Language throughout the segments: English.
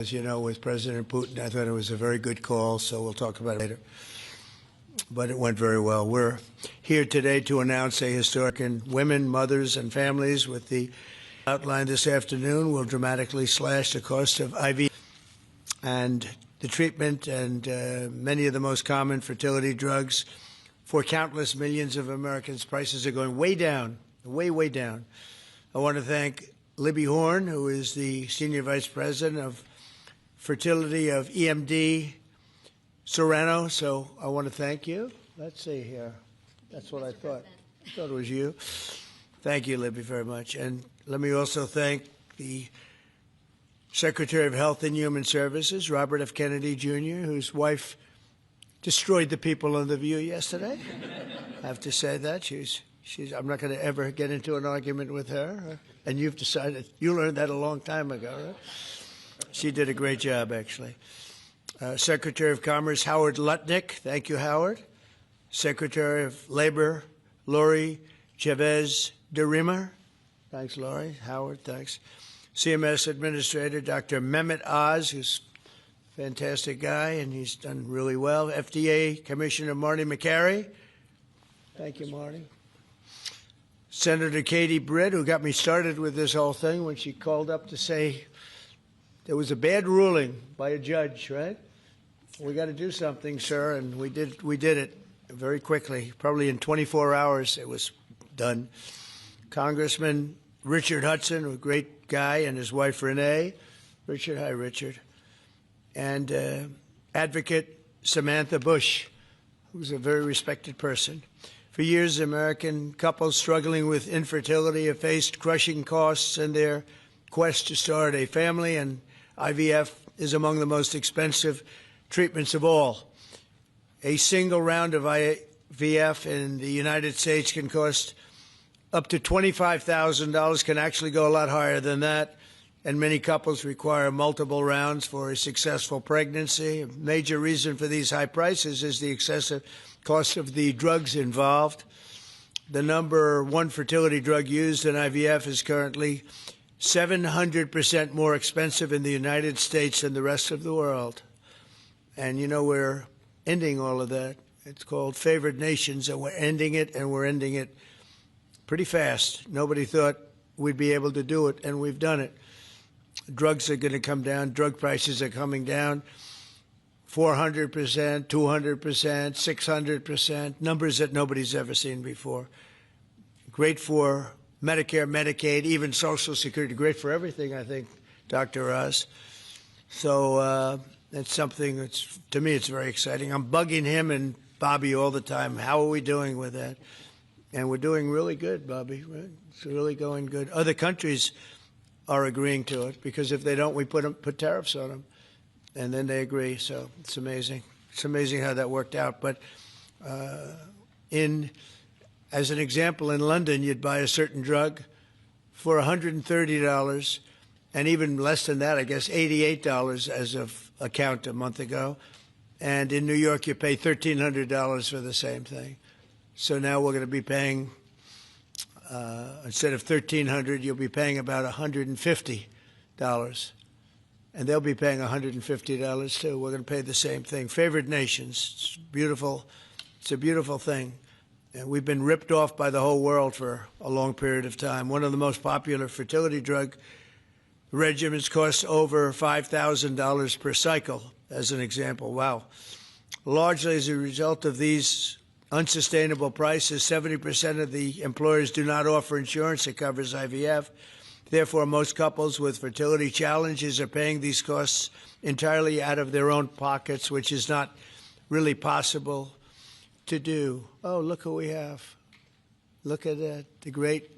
As you know, with President Putin, I thought it was a very good call, so we'll talk about it later. But it went very well. We're here today to announce a historic, and women, mothers, and families with the outline this afternoon will dramatically slash the cost of IV and the treatment and many of the most common fertility drugs for countless millions of Americans. Prices are going way down, way down. I want to thank Libby Horn, who is the Senior Vice President of Fertility of EMD Serono. So I want to thank you. Let's see here. That's what I thought. I thought it was you. Thank you, Libby, very much. And let me also thank the Secretary of Health and Human Services, Robert F. Kennedy, Jr., whose wife destroyed the people on The View yesterday. I have to say that. I'm not going to ever get into an argument with her. And you've decided, you learned that a long time ago, right? She did a great job, actually. Secretary of Commerce, Howard Lutnick. Thank you, Howard. Secretary of Labor, Lori Chavez de Rima. Thanks, Lori. Howard, thanks. CMS Administrator, Dr. Mehmet Oz, who's a fantastic guy, and he's done really well. FDA Commissioner Marty McCary. Thank you, Marty. Senator Katie Britt, who got me started with this whole thing when she called up to say there was a bad ruling by a judge, right? We got to do something, sir, and we did it very quickly. Probably in 24 hours it was done. Congressman Richard Hudson, a great guy, and his wife Renee. Richard, hi, Richard. And advocate Samantha Bush, who's a very respected person. For years, American couples struggling with infertility have faced crushing costs in their quest to start a family, and IVF is among the most expensive treatments of all. A single round of IVF in the United States can cost up to $25,000, can actually go a lot higher than that, and many couples require multiple rounds for a successful pregnancy. A major reason for these high prices is the excessive cost of the drugs involved. The number one fertility drug used in IVF is currently 700% more expensive in the United States than the rest of the world. And, you know, we're ending all of that. It's called favored nations, and we're ending it, and we're ending it pretty fast. Nobody thought we'd be able to do it, and we've done it. Drugs are going to come down. Drug prices are coming down. 400%, 200%, 600%, numbers that nobody's ever seen before. Great for Medicare, Medicaid, even Social Security. Great for everything, I think, Dr. Oz. So that's something that's, to me, it's very exciting. I'm bugging him and Bobby all the time. How are we doing with that? And we're doing really good, Bobby. Right? It's really going good. Other countries are agreeing to it because if they don't, we put tariffs on them. And then they agree, so it's amazing. It's amazing how that worked out. But as an example, in London, you'd buy a certain drug for $130, and even less than that, I guess, $88 as of a count a month ago. And in New York, you pay $1,300 for the same thing. So now we're going to be paying, instead of $1,300, you'll be paying about $150. And they'll be paying $150 too. We're going to pay the same thing. Favored nations. It's beautiful. It's a beautiful thing. And we've been ripped off by the whole world for a long period of time. One of the most popular fertility drug regimens costs over $5,000 per cycle, as an example. Wow. Largely as a result of these unsustainable prices, 70% of the employers do not offer insurance that covers IVF. Therefore, most couples with fertility challenges are paying these costs entirely out of their own pockets, which is not really possible to do. Oh, look who we have. Look at that, the great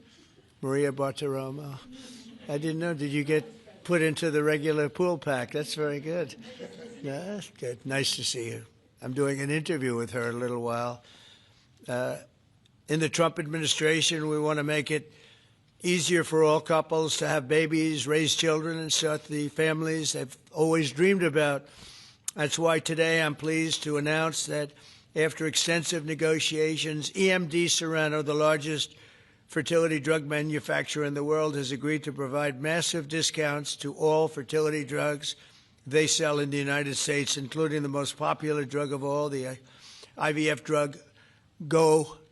Maria Bartiromo. I didn't know. Did you get put into the regular pool pack? That's very good. Yeah, that's good. Nice to see you. I'm doing an interview with her in a little while. In the Trump administration, we want to make it easier for all couples to have babies, raise children, and start the families they've always dreamed about. That's why today I'm pleased to announce that after extensive negotiations, EMD Serono, the largest fertility drug manufacturer in the world, has agreed to provide massive discounts to all fertility drugs they sell in the United States, including the most popular drug of all, the IVF drug, Gonal-F.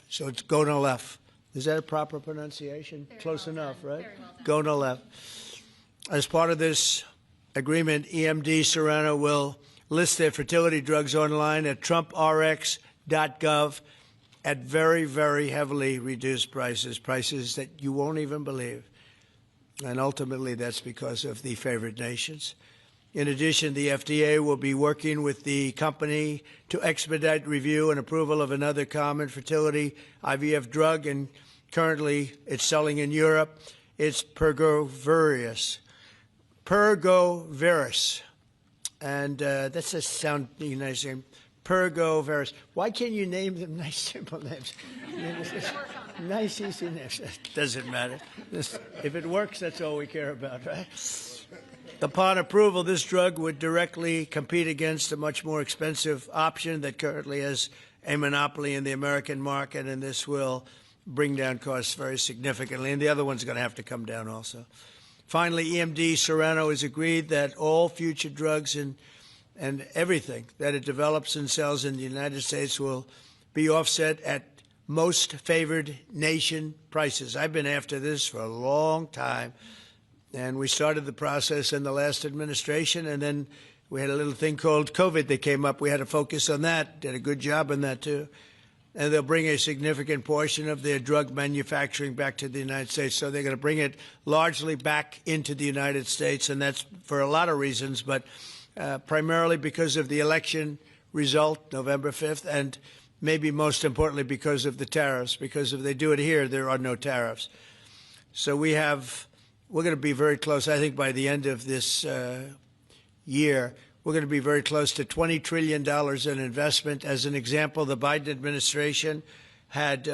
So it's Gonal-F. Is that a proper pronunciation? Very Close well enough, done. right? Very well done. Gonal-F. As part of this agreement, EMD Serono will list their fertility drugs online at trumprx.gov at very, very heavily reduced prices, prices that you won't even believe. And ultimately, that's because of the favored nations. In addition, the FDA will be working with the company to expedite review and approval of another common fertility IVF drug, and currently it's selling in Europe. It's Pergoveris. And that's a sound nice name. Pergoveris. Why can't you name them nice, simple names? Nice, easy names. Doesn't matter. If it works, that's all we care about, right? Upon approval, this drug would directly compete against a much more expensive option that currently has a monopoly in the American market, and this will bring down costs very significantly. And the other one's going to have to come down also. Finally, EMD Serono has agreed that all future drugs and everything that it develops and sells in the United States will be offset at most favored nation prices. I've been after this for a long time, and we started the process in the last administration, and then we had a little thing called COVID that came up. We had to focus on that, did a good job on that too. And they'll bring a significant portion of their drug manufacturing back to the United States. So they're going to bring it largely back into the United States, and that's for a lot of reasons, but primarily because of the election result, November 5th, and maybe most importantly because of the tariffs, because if they do it here, there are no tariffs. So we're going to be very close, I think, by the end of this year. We're going to be very close to $20 trillion in investment. As an example, the Biden administration had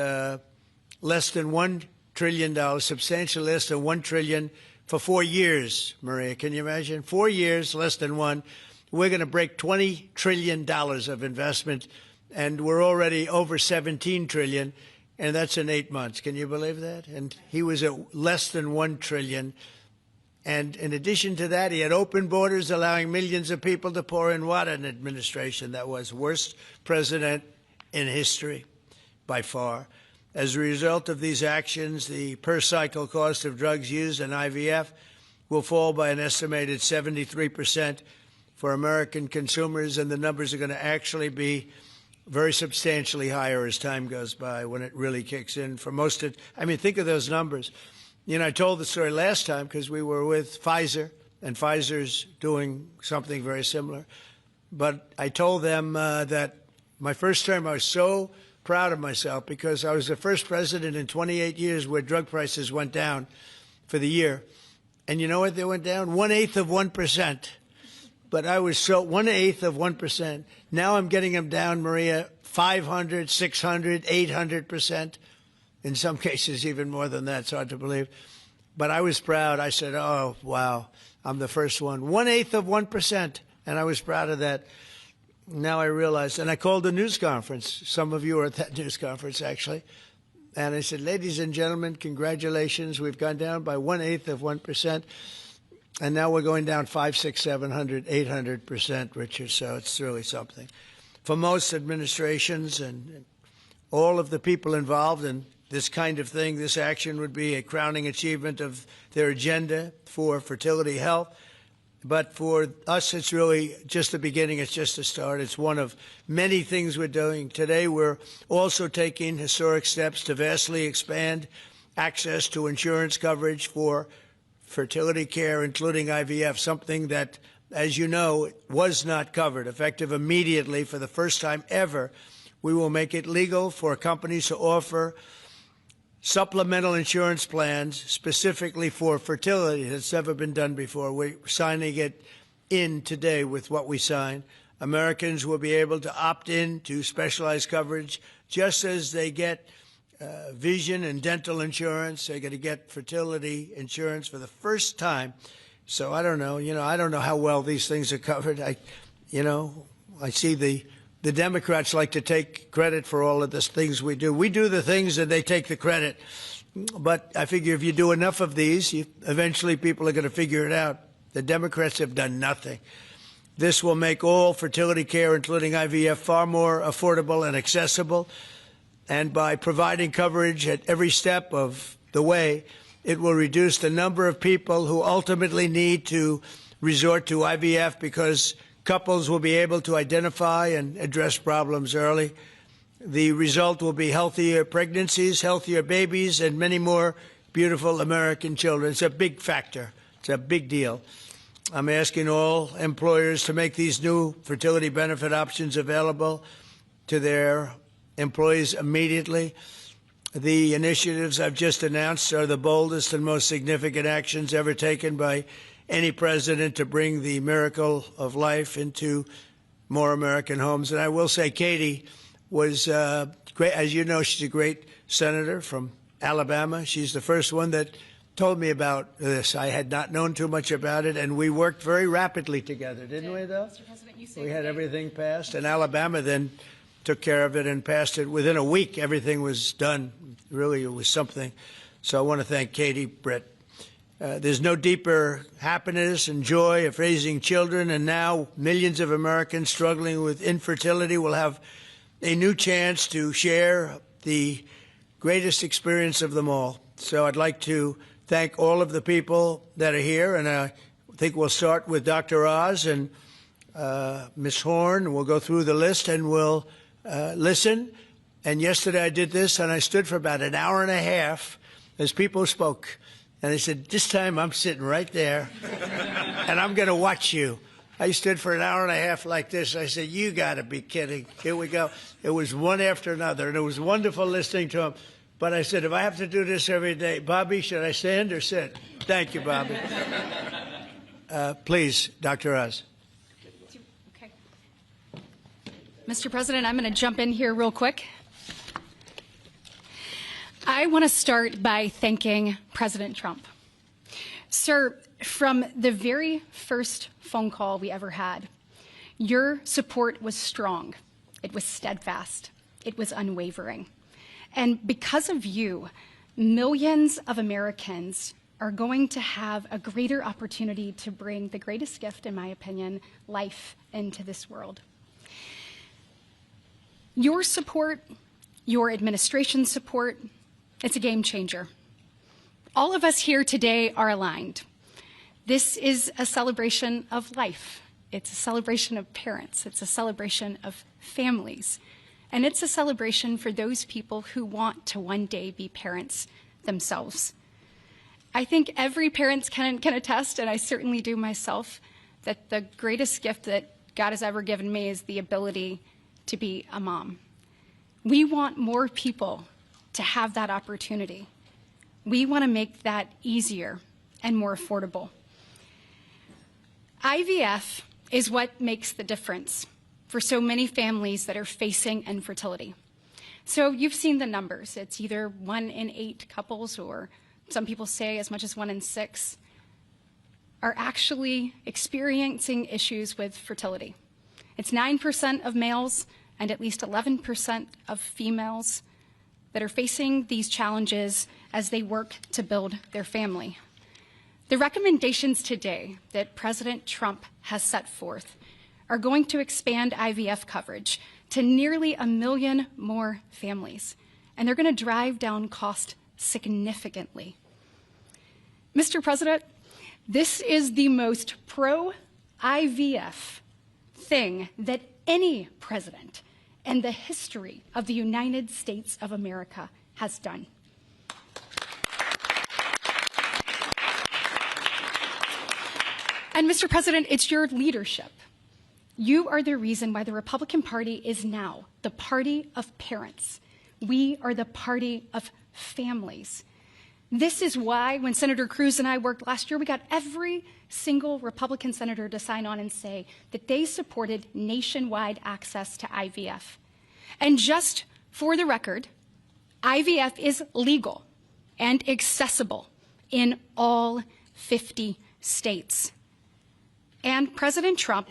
less than $1 trillion, substantially less than $1 trillion for 4 years, Maria. Can you imagine? 4 years, less than one. We're going to break $20 trillion of investment, and we're already over $17 trillion, and that's in 8 months. Can you believe that? And he was at less than $1 trillion. And in addition to that, he had open borders, allowing millions of people to pour in. What an administration that was. Worst president in history, by far. As a result of these actions, the per-cycle cost of drugs used in IVF will fall by an estimated 73% for American consumers, and the numbers are going to actually be very substantially higher as time goes by when it really kicks in. For most of, I mean, think of those numbers. You know, I told the story last time because we were with Pfizer, and Pfizer's doing something very similar. But I told them that my first term, I was so proud of myself because I was the first president in 28 years where drug prices went down for the year. And you know what they went down? 1/8 of 1%. But I was so 1/8 of 1%. Now I'm getting them down, Maria, 500, 600, 800%. In some cases, even more than that. It's hard to believe. But I was proud. I said, oh, wow, I'm the first one. 1/8 of 1%. And I was proud of that. Now I realized, and I called a news conference. Some of you were at that news conference, actually. And I said, ladies and gentlemen, congratulations. We've gone down by 1/8 of 1%. And now we're going down 500, 600, 700, 800%, Richard. So it's really something. For most administrations and all of the people involved in this kind of thing, this action would be a crowning achievement of their agenda for fertility health. But for us, it's really just the beginning. It's just a start. It's one of many things we're doing. Today, we're also taking historic steps to vastly expand access to insurance coverage for fertility care, including IVF, something that, as you know, was not covered. Effective immediately, for the first time ever, we will make it legal for companies to offer supplemental insurance plans specifically for fertility. It's never been done before. We're signing it in today with what we sign. Americans will be able to opt in to specialized coverage just as they get vision and dental insurance. They're going to get fertility insurance for the first time. So I don't know. I don't know how well these things are covered. I see the Democrats like to take credit for all of the things we do. We do the things and they take the credit. But I figure if you do enough of these, eventually people are going to figure it out. The Democrats have done nothing. This will make all fertility care, including IVF, far more affordable and accessible. And by providing coverage at every step of the way, it will reduce the number of people who ultimately need to resort to IVF because couples will be able to identify and address problems early. The result will be healthier pregnancies, healthier babies, and many more beautiful American children. It's a big factor. It's a big deal. I'm asking all employers to make these new fertility benefit options available to their employees immediately. The initiatives I've just announced are the boldest and most significant actions ever taken by any president to bring the miracle of life into more American homes. And I will say Katie was great. As you know, she's a great senator from Alabama. She's the first one that told me about this. I had not known too much about it, and we worked very rapidly together, didn't we, though? Mr. President, you we had everything passed, and Alabama then took care of it and passed it. Within a week, everything was done. Really, it was something. So I want to thank Katie, Brett. There's no deeper happiness and joy of raising children, and now millions of Americans struggling with infertility will have a new chance to share the greatest experience of them all. So I'd like to thank all of the people that are here, and I think we'll start with Dr. Oz and Ms. Horn. We'll go through the list and we'll listen. And yesterday I did this, and I stood for about an hour and a half as people spoke. And I said, this time I'm sitting right there, and I'm going to watch you. I stood for an hour and a half like this. I said, you got to be kidding. Here we go. It was one after another, and it was wonderful listening to them. But I said, if I have to do this every day, Bobby, should I stand or sit? Thank you, Bobby. Please, Dr. Oz. Okay. Mr. President, I'm going to jump in here real quick. I want to start by thanking President Trump. Sir, from the very first phone call we ever had, your support was strong. It was steadfast. It was unwavering. And because of you, millions of Americans are going to have a greater opportunity to bring the greatest gift, in my opinion, life into this world. Your support, your administration's support, it's a game changer. All of us here today are aligned. This is a celebration of life. It's a celebration of parents. It's a celebration of families. And it's a celebration for those people who want to one day be parents themselves. I think every parent can attest, and I certainly do myself, that the greatest gift that God has ever given me is the ability to be a mom. We want more people to have that opportunity. We want to make that easier and more affordable. IVF is what makes the difference for so many families that are facing infertility. So you've seen the numbers. It's either 1 in 8 couples, or some people say as much as 1 in 6, are actually experiencing issues with fertility. It's 9% of males and at least 11% of females that are facing these challenges as they work to build their family. The recommendations today that President Trump has set forth are going to expand IVF coverage to nearly 1 million more families, and they're going to drive down cost significantly. Mr. President, this is the most pro-IVF thing that any president in the history of the United States of America has done. And Mr. President, it's your leadership. You are the reason why the Republican Party is now the party of parents. We are the party of families. This is why when Senator Cruz and I worked last year, we got every single Republican senator to sign on and say that they supported nationwide access to IVF. And just for the record, IVF is legal and accessible in all 50 states. And President Trump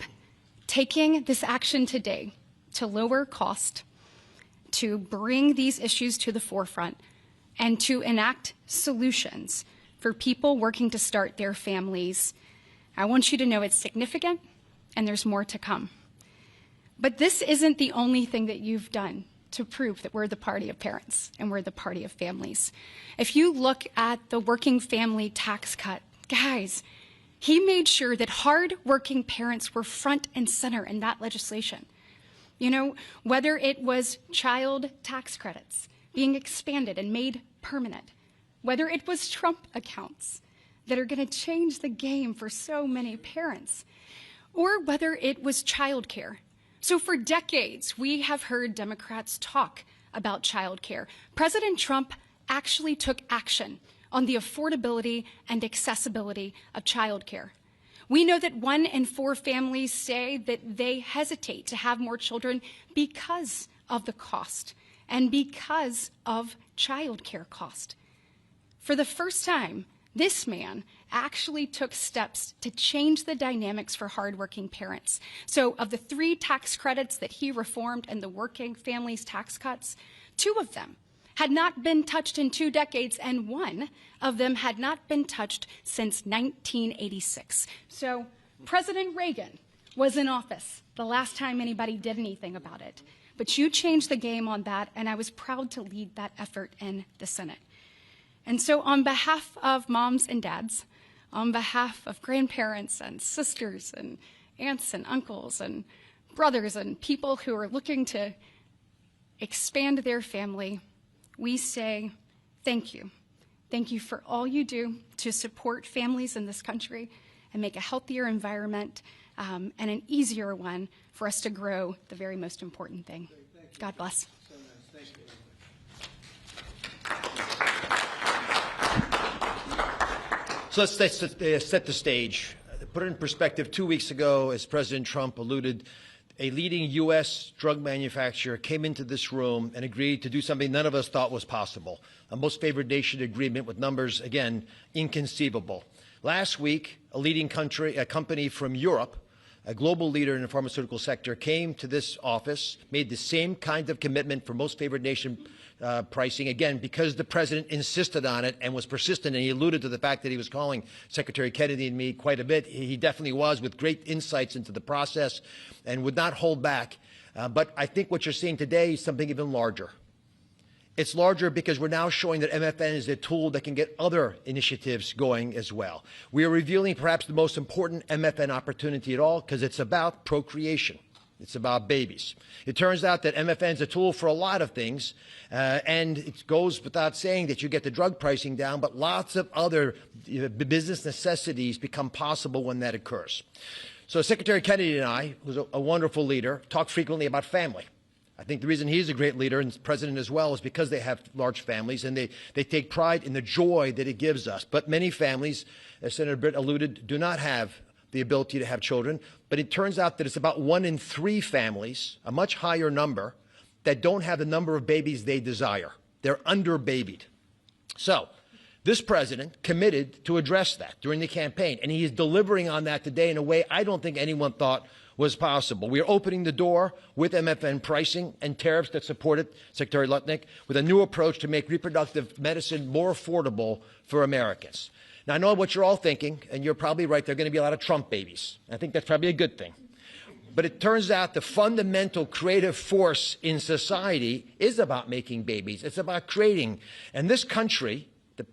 taking this action today to lower cost, to bring these issues to the forefront, and to enact solutions for people working to start their families, I want you to know it's significant and there's more to come. But this isn't the only thing that you've done to prove that we're the party of parents and we're the party of families. If you look at the working family tax cut, guys, he made sure that hard-working parents were front and center in that legislation. You know, whether it was child tax credits being expanded and made permanent, whether it was Trump accounts that are going to change the game for so many parents, or whether it was childcare. So for decades, we have heard Democrats talk about childcare. President Trump actually took action on the affordability and accessibility of childcare. We know that 1 in 4 families say that they hesitate to have more children because of the cost and because of childcare cost. For the first time, this man actually took steps to change the dynamics for hardworking parents. So of the 3 tax credits that he reformed and the working families tax cuts, 2 of them had not been touched in 2 decades, and 1 of them had not been touched since 1986. So President Reagan was in office the last time anybody did anything about it. But you changed the game on that, and I was proud to lead that effort in the Senate. And so on behalf of moms and dads, on behalf of grandparents and sisters and aunts and uncles and brothers and people who are looking to expand their family, we say thank you. Thank you for all you do to support families in this country and make a healthier environment and an easier one for us to grow the very most important thing. God bless. So nice. Thank you. So let's set the stage. Put it in perspective, 2 weeks ago, as President Trump alluded, a leading U.S. drug manufacturer came into this room and agreed to do something none of us thought was possible. A most favored nation agreement with numbers, again, inconceivable. Last week, a company from Europe, a global leader in the pharmaceutical sector, came to this office, made the same kind of commitment for most favored nation pricing, again, because the president insisted on it and was persistent, and he alluded to the fact that he was calling Secretary Kennedy and me quite a bit. He definitely was, with great insights into the process, and would not hold back. But I think what you're seeing today is something even larger. It's larger because we're now showing that MFN is a tool that can get other initiatives going as well. We are revealing perhaps the most important MFN opportunity at all, because it's about procreation. It's about babies. It turns out that MFN is a tool for a lot of things, and it goes without saying that you get the drug pricing down, but lots of other business necessities become possible when that occurs. So Secretary Kennedy and I, who's a wonderful leader, talk frequently about family. I think the reason he's a great leader, and president as well, is because they have large families and they take pride in the joy that it gives us. But many families, as Senator Britt alluded, do not have the ability to have children. But it turns out that it's about 1 in 3 families, a much higher number, that don't have the number of babies they desire. They're under-babied. So this president committed to address that during the campaign, and he is delivering on that today in a way I don't think anyone thought was possible. We are opening the door with MFN pricing and tariffs that support it, Secretary Lutnick, with a new approach to make reproductive medicine more affordable for Americans. Now, I know what you're all thinking, and you're probably right. There are going to be a lot of Trump babies. I think that's probably a good thing. But it turns out the fundamental creative force in society is about making babies. It's about creating. And this country,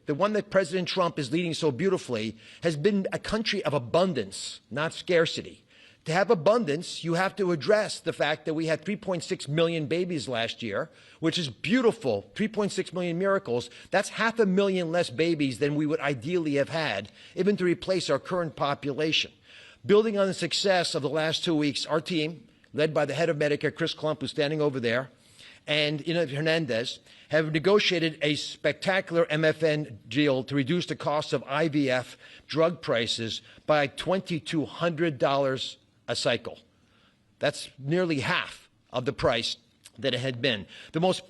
the one that President Trump is leading so beautifully, has been a country of abundance, not scarcity. To have abundance, you have to address the fact that we had 3.6 million babies last year, which is beautiful, 3.6 million miracles. That's 500,000 less babies than we would ideally have had, even to replace our current population. Building on the success of the last 2 weeks, our team, led by the head of Medicare, Chris Klump, who's standing over there, and Ina Hernandez, have negotiated a spectacular MFN deal to reduce the cost of IVF drug prices by $2,200 a cycle. That's nearly half of the price that it had been. The most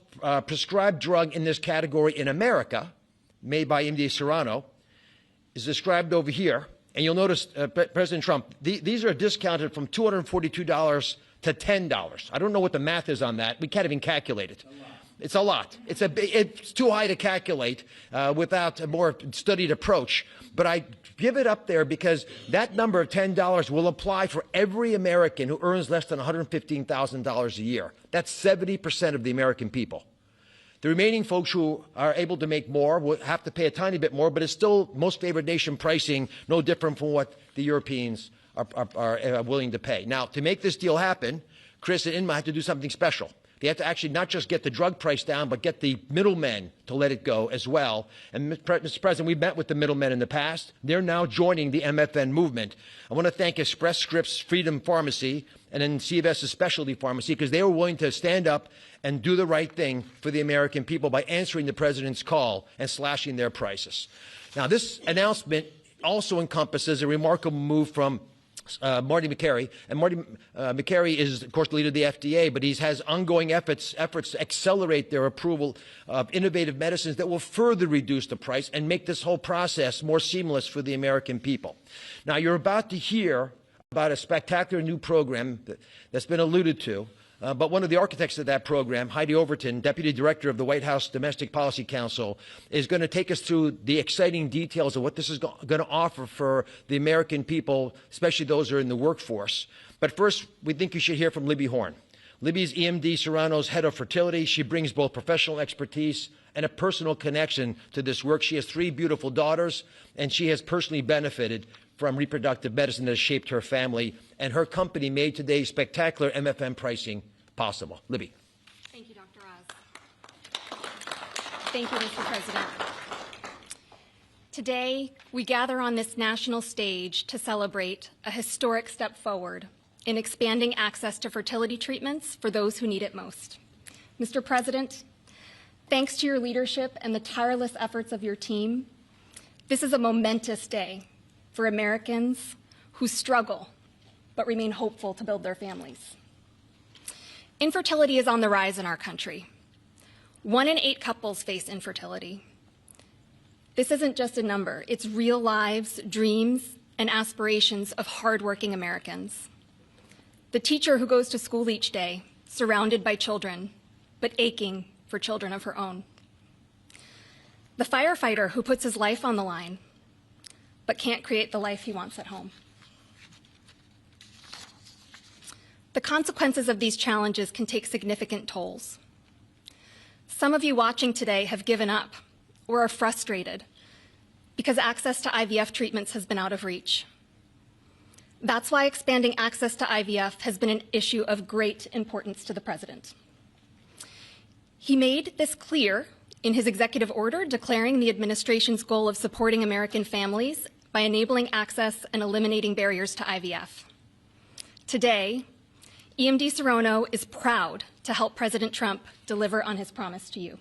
prescribed drug in this category in America, made by EMD Serono, is described over here. And you'll notice, President Trump, these are discounted from $242 to $10. I don't know what the math is on that. We can't even calculate it. It's a lot. It's too high to calculate without a more studied approach. But I give it up there because that number of $10 will apply for every American who earns less than $115,000 a year. That's 70% of the American people. The remaining folks who are able to make more will have to pay a tiny bit more, but it's still most favored nation pricing, no different from what the Europeans are willing to pay. Now, to make this deal happen, Chris and Inma have to do something special. They have to actually not just get the drug price down, but get the middlemen to let it go as well. And, Mr. President, we've met with the middlemen in the past. They're now joining the MFN movement. I want to thank Express Scripts Freedom Pharmacy and then CVS's Specialty Pharmacy because they were willing to stand up and do the right thing for the American people by answering the President's call and slashing their prices. Now, this announcement also encompasses a remarkable move from Marty Makary. And Marty Makary is, of course, the leader of the FDA, but he has ongoing efforts to accelerate their approval of innovative medicines that will further reduce the price and make this whole process more seamless for the American people. Now, you're about to hear about a spectacular new program that's been alluded to. But one of the architects of that program, Heidi Overton, Deputy Director of the White House Domestic Policy Council, is going to take us through the exciting details of what this is going to offer for the American people, especially those who are in the workforce. But first, we think you should hear from Libby Horn. Libby's EMD Serono's head of fertility. She brings both professional expertise and a personal connection to this work. She has 3 beautiful daughters, and she has personally benefited from reproductive medicine that has shaped her family, and her company made today's spectacular MFN pricing possible. Libby. Thank you, Dr. Oz. Thank you, Mr. President. Today, we gather on this national stage to celebrate a historic step forward in expanding access to fertility treatments for those who need it most. Mr. President, thanks to your leadership and the tireless efforts of your team, this is a momentous day for Americans who struggle but remain hopeful to build their families. Infertility is on the rise in our country. 1 in 8 couples face infertility. This isn't just a number, it's real lives, dreams, and aspirations of hardworking Americans. The teacher who goes to school each day, surrounded by children, but aching for children of her own. The firefighter who puts his life on the line, but can't create the life he wants at home. The consequences of these challenges can take significant tolls. Some of you watching today have given up or are frustrated because access to IVF treatments has been out of reach. That's why expanding access to IVF has been an issue of great importance to the President. He made this clear in his executive order declaring the administration's goal of supporting American families by enabling access and eliminating barriers to IVF. Today, EMD Serono is proud to help President Trump deliver on his promise to you.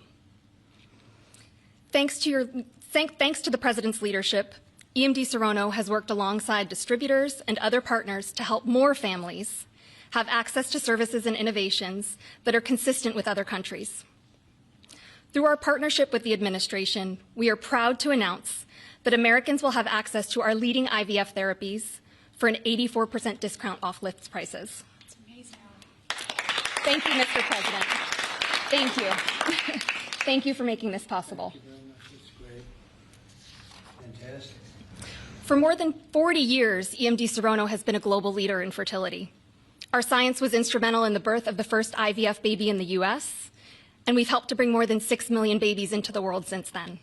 Thanks to the President's leadership, EMD Serono has worked alongside distributors and other partners to help more families have access to services and innovations that are consistent with other countries. Through our partnership with the administration, we are proud to announce that Americans will have access to our leading IVF therapies for an 84% discount off list prices. That's amazing. Thank you, Mr. President. Thank you. Thank you for making this possible. Thank you very much. It's great. Fantastic. For more than 40 years, EMD Serono has been a global leader in fertility. Our science was instrumental in the birth of the first IVF baby in the U.S., and we've helped to bring more than 6 million babies into the world since then.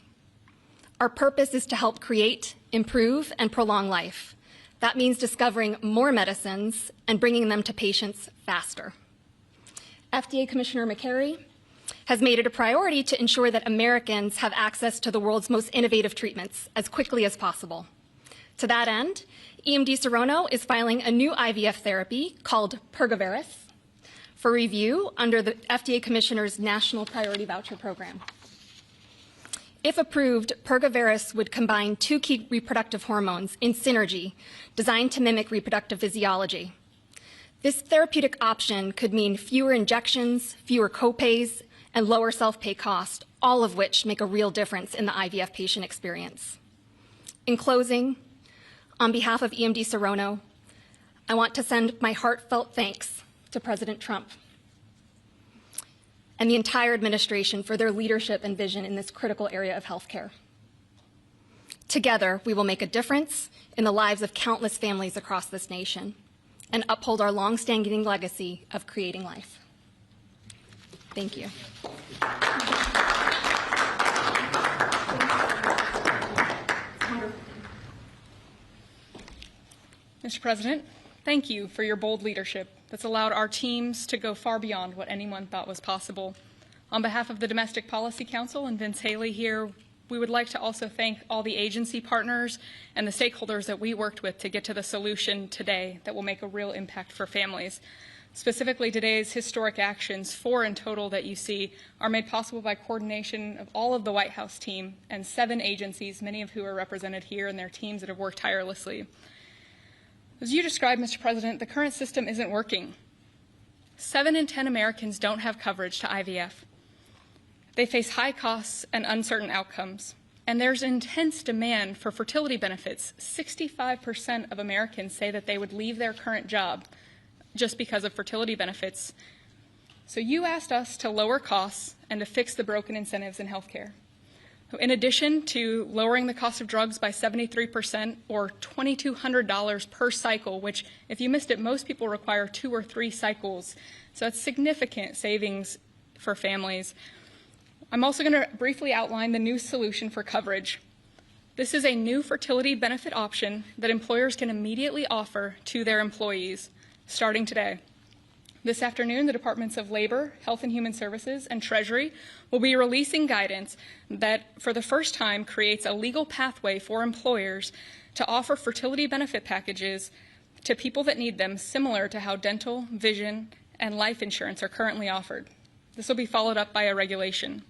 Our purpose is to help create, improve, and prolong life. That means discovering more medicines and bringing them to patients faster. FDA Commissioner Makary has made it a priority to ensure that Americans have access to the world's most innovative treatments as quickly as possible. To that end, EMD Serono is filing a new IVF therapy called Pergoveris for review under the FDA Commissioner's National Priority Voucher Program. If approved, Pergoveris would combine 2 key reproductive hormones in synergy designed to mimic reproductive physiology. This therapeutic option could mean fewer injections, fewer copays, and lower self-pay cost, all of which make a real difference in the IVF patient experience. In closing, on behalf of EMD Serono, I want to send my heartfelt thanks to President Trump. and the entire administration for their leadership and vision in this critical area of healthcare. Together, we will make a difference in the lives of countless families across this nation and uphold our long-standing legacy of creating life. Thank you. Mr. President, thank you for your bold leadership that's allowed our teams to go far beyond what anyone thought was possible. On behalf of the Domestic Policy Council and Vince Haley here, we would like to also thank all the agency partners and the stakeholders that we worked with to get to the solution today that will make a real impact for families. Specifically, today's historic actions, 4 in total that you see, are made possible by coordination of all of the White House team and 7 agencies, many of who are represented here, and their teams that have worked tirelessly. As you described, Mr. President, the current system isn't working. 7 in 10 Americans don't have coverage to IVF. They face high costs and uncertain outcomes. And there's intense demand for fertility benefits. 65% of Americans say that they would leave their current job just because of fertility benefits. So you asked us to lower costs and to fix the broken incentives in healthcare. In addition to lowering the cost of drugs by 73% or $2,200 per cycle, which, if you missed it, most people require 2 or 3 cycles. So that's significant savings for families. I'm also going to briefly outline the new solution for coverage. This is a new fertility benefit option that employers can immediately offer to their employees starting today. This afternoon, the Departments of Labor, Health and Human Services, and Treasury will be releasing guidance that, for the first time, creates a legal pathway for employers to offer fertility benefit packages to people that need them, similar to how dental, vision, and life insurance are currently offered. This will be followed up by a regulation.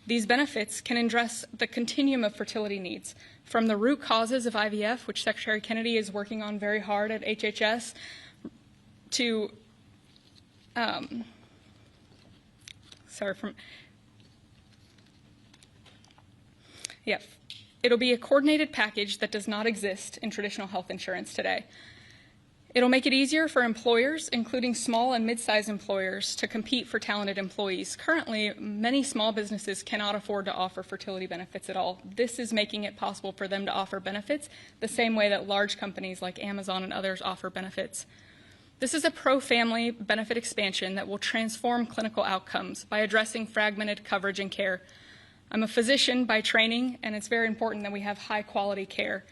These benefits can address the continuum of fertility needs, from the root causes of IVF, which Secretary Kennedy is working on very hard at HHS, to it'll be a coordinated package that does not exist in traditional health insurance today. It'll make it easier for employers, including small and mid-sized employers, to compete for talented employees. Currently, many small businesses cannot afford to offer fertility benefits at all. This is making it possible for them to offer benefits the same way that large companies like Amazon and others offer benefits. This is a pro-family benefit expansion that will transform clinical outcomes by addressing fragmented coverage and care. I'm a physician by training, and it's very important that we have high-quality care.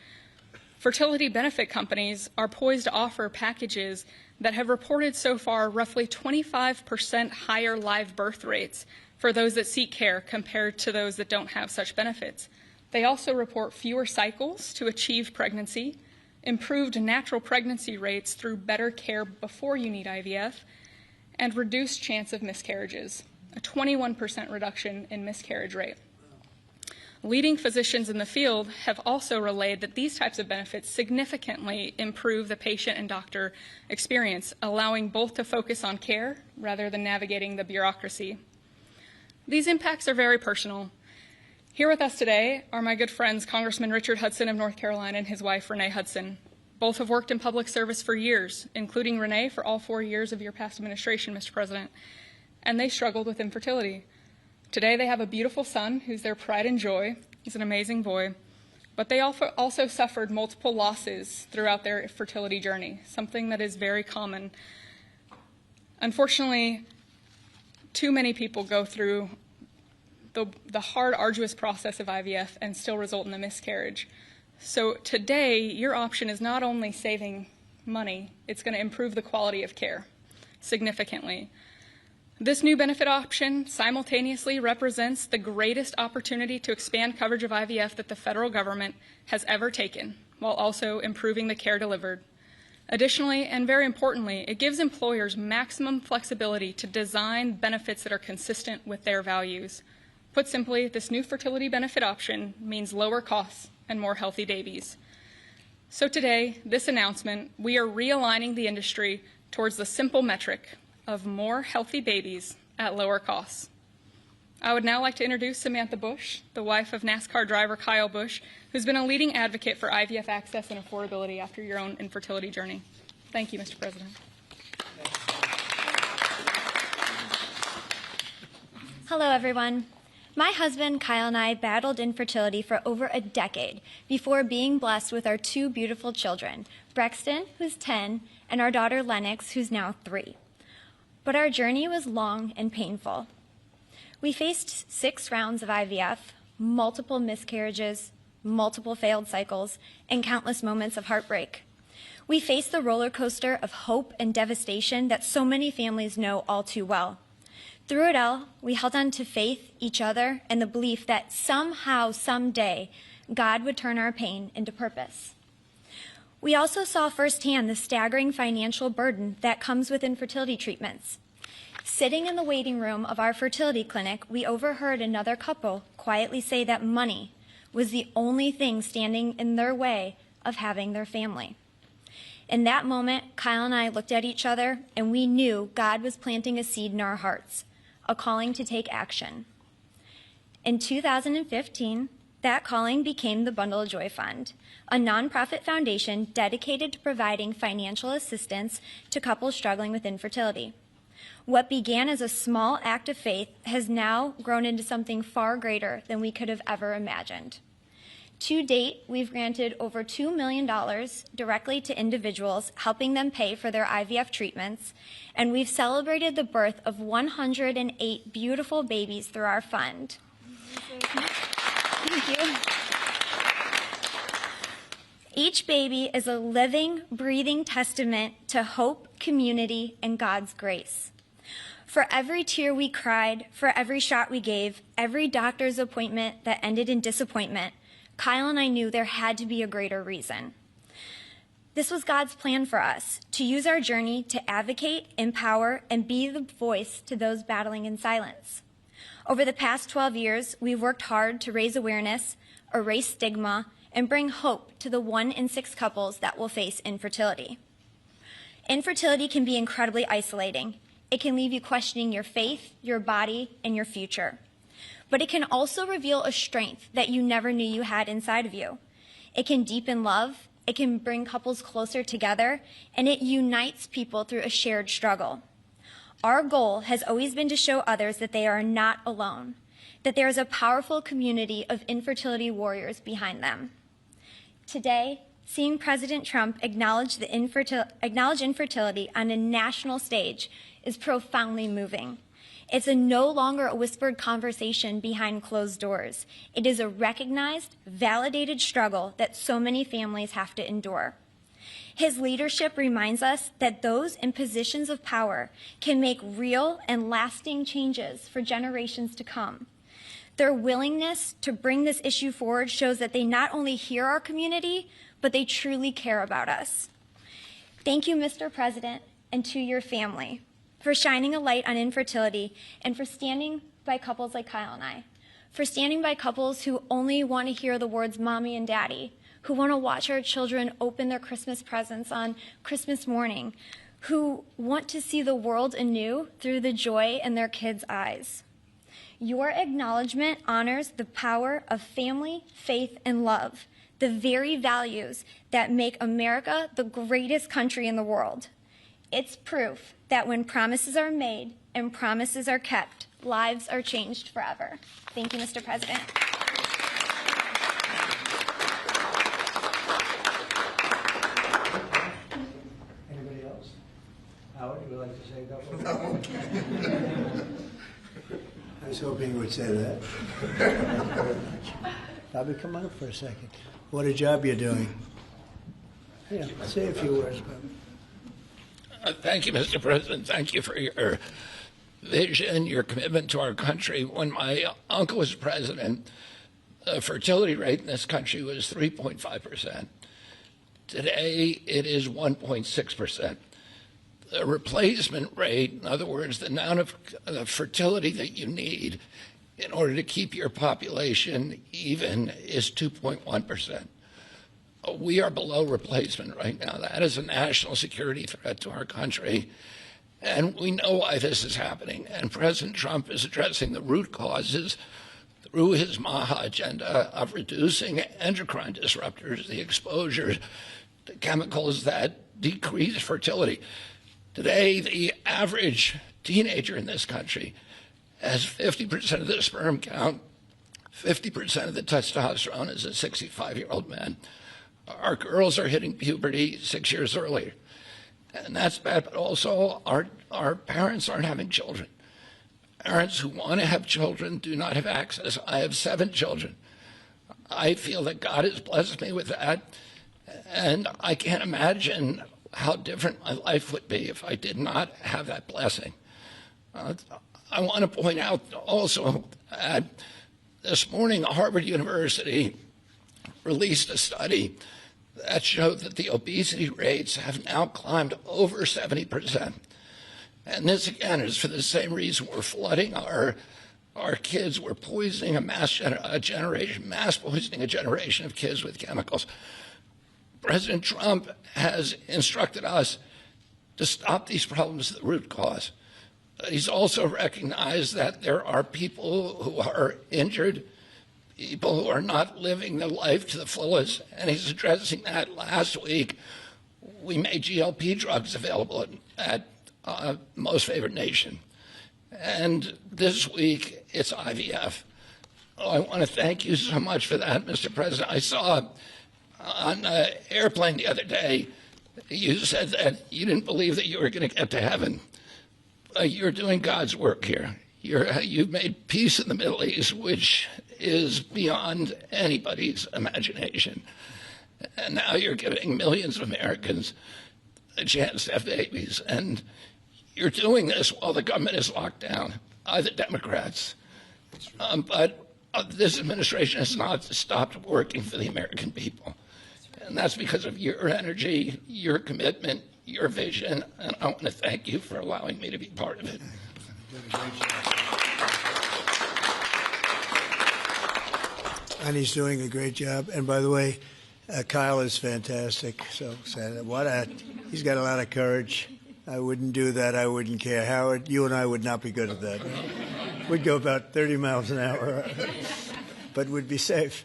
Fertility benefit companies are poised to offer packages that have reported so far roughly 25% higher live birth rates for those that seek care compared to those that don't have such benefits. They also report fewer cycles to achieve pregnancy, improved natural pregnancy rates through better care before you need IVF, and reduced chance of miscarriages, a 21% reduction in miscarriage rate. Leading physicians in the field have also relayed that these types of benefits significantly improve the patient and doctor experience, allowing both to focus on care rather than navigating the bureaucracy. These impacts are very personal. Here with us today are my good friends, Congressman Richard Hudson of North Carolina and his wife, Renee Hudson. Both have worked in public service for years, including Renee for all 4 years of your past administration, Mr. President, and they struggled with infertility. Today they have a beautiful son who's their pride and joy. He's an amazing boy. But they also suffered multiple losses throughout their fertility journey, something that is very common. Unfortunately, too many people go through the hard, arduous process of IVF and still result in a miscarriage. So today, your option is not only saving money, it's going to improve the quality of care significantly. This new benefit option simultaneously represents the greatest opportunity to expand coverage of IVF that the federal government has ever taken, while also improving the care delivered. Additionally, and very importantly, it gives employers maximum flexibility to design benefits that are consistent with their values. Put simply, this new fertility benefit option means lower costs and more healthy babies. So today, this announcement, we are realigning the industry towards the simple metric of more healthy babies at lower costs. I would now like to introduce Samantha Bush, the wife of NASCAR driver Kyle Busch, who's been a leading advocate for IVF access and affordability after your own infertility journey. Thank you, Mr. President. Hello, everyone. My husband, Kyle, and I battled infertility for over a decade before being blessed with our two beautiful children, Brexton, who's 10, and our daughter, Lennox, who's now 3. But our journey was long and painful. We faced 6 rounds of IVF, multiple miscarriages, multiple failed cycles, and countless moments of heartbreak. We faced the roller coaster of hope and devastation that so many families know all too well. Through it all, we held on to faith, each other, and the belief that somehow, someday, God would turn our pain into purpose. We also saw firsthand the staggering financial burden that comes with infertility treatments. Sitting in the waiting room of our fertility clinic, we overheard another couple quietly say that money was the only thing standing in their way of having their family. In that moment, Kyle and I looked at each other, and we knew God was planting a seed in our hearts, a calling to take action. In 2015, that calling became the Bundle of Joy Fund, a nonprofit foundation dedicated to providing financial assistance to couples struggling with infertility. What began as a small act of faith has now grown into something far greater than we could have ever imagined. To date, we've granted over $2 million directly to individuals, helping them pay for their IVF treatments, and we've celebrated the birth of 108 beautiful babies through our fund. Thank you. Each baby is a living, breathing testament to hope, community, and God's grace. For every tear we cried, for every shot we gave, every doctor's appointment that ended in disappointment, Kyle and I knew there had to be a greater reason. This was God's plan for us, to use our journey to advocate, empower, and be the voice to those battling in silence. Over the past 12 years, we've worked hard to raise awareness, erase stigma, and bring hope to the 1 in 6 couples that will face infertility. Infertility can be incredibly isolating. It can leave you questioning your faith, your body, and your future. But it can also reveal a strength that you never knew you had inside of you. It can deepen love, it can bring couples closer together, and it unites people through a shared struggle. Our goal has always been to show others that they are not alone, that there is a powerful community of infertility warriors behind them. Today, seeing President Trump acknowledge infertility on a national stage is profoundly moving. It's no longer a whispered conversation behind closed doors. It is a recognized, validated struggle that so many families have to endure. His leadership reminds us that those in positions of power can make real and lasting changes for generations to come. Their willingness to bring this issue forward shows that they not only hear our community, but they truly care about us. Thank you, Mr. President, and to your family, for shining a light on infertility and for standing by couples like Kyle and I, for standing by couples who only want to hear the words mommy and daddy, who want to watch our children open their Christmas presents on Christmas morning, who want to see the world anew through the joy in their kids' eyes. Your acknowledgement honors the power of family, faith, and love, the very values that make America the greatest country in the world. It's proof that when promises are made and promises are kept, lives are changed forever. Thank you, Mr. President. Anybody else? Howard, you would like to say a couple of things? I was hoping you would say that. Bobby, come on up for a second. What a job you're doing. Yeah, say a few words, Bobby. Thank you, Mr. President. Thank you for your vision, your commitment to our country. When my uncle was president, the fertility rate in this country was 3.5%. Today, it is 1.6%. The replacement rate, in other words, the amount of fertility that you need in order to keep your population even, is 2.1%. We are below replacement right now. That is a national security threat to our country. And we know why this is happening. And President Trump is addressing the root causes through his MAHA agenda of reducing endocrine disruptors, the exposure to chemicals that decrease fertility. Today, the average teenager in this country has 50% of the sperm count, 50% of the testosterone as a 65-year-old man. Our girls are hitting puberty 6 years earlier. And that's bad, but also our parents aren't having children. Parents who want to have children do not have access. I have 7 children. I feel that God has blessed me with that, and I can't imagine how different my life would be if I did not have that blessing. I want to point out also that this morning Harvard University released a study that showed that the obesity rates have now climbed over 70%. And this, again, is for the same reason we're flooding our kids. We're poisoning mass poisoning a generation of kids with chemicals. President Trump has instructed us to stop these problems at the root cause. He's also recognized that there are people who are injured, people who are not living their life to the fullest, and he's addressing that. Last week, we made GLP drugs available at Most Favored Nation. And this week, it's IVF. I want to thank you so much for that, Mr. President. I saw on an airplane the other day, you said that you didn't believe that you were going to get to heaven. You're doing God's work here. You've made peace in the Middle East, which is beyond anybody's imagination. And now you're giving millions of Americans a chance to have babies. And you're doing this while the government is locked down by the Democrats. But this administration has not stopped working for the American people. And that's because of your energy, your commitment, your vision. And I want to thank you for allowing me to be part of it. And he's doing a great job. And by the way, Kyle is fantastic. So he's got a lot of courage. I wouldn't do that. I wouldn't care. Howard, you and I would not be good at that. We'd go about 30 miles an hour, but we'd be safe.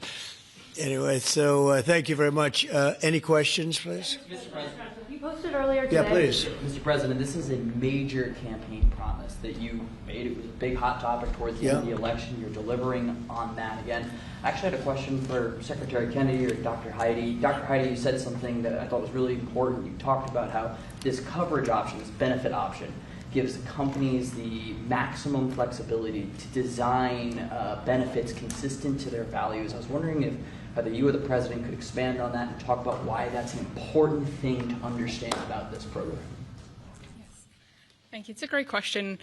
Anyway, so thank you very much. Any questions, please? Mr. President, you posted earlier today. Yeah, please. Mr. President, this is a major campaign promise that you made. It was a big hot topic towards the end of the election. You're delivering on that again. I actually had a question for Secretary Kennedy or Dr. Heidi. Dr. Heidi, you said something that I thought was really important. You talked about how this coverage option, this benefit option, gives companies the maximum flexibility to design benefits consistent to their values. I was wondering if either you or the President could expand on that and talk about why that's an important thing to understand about this program. Yes. Thank you. It's a great question.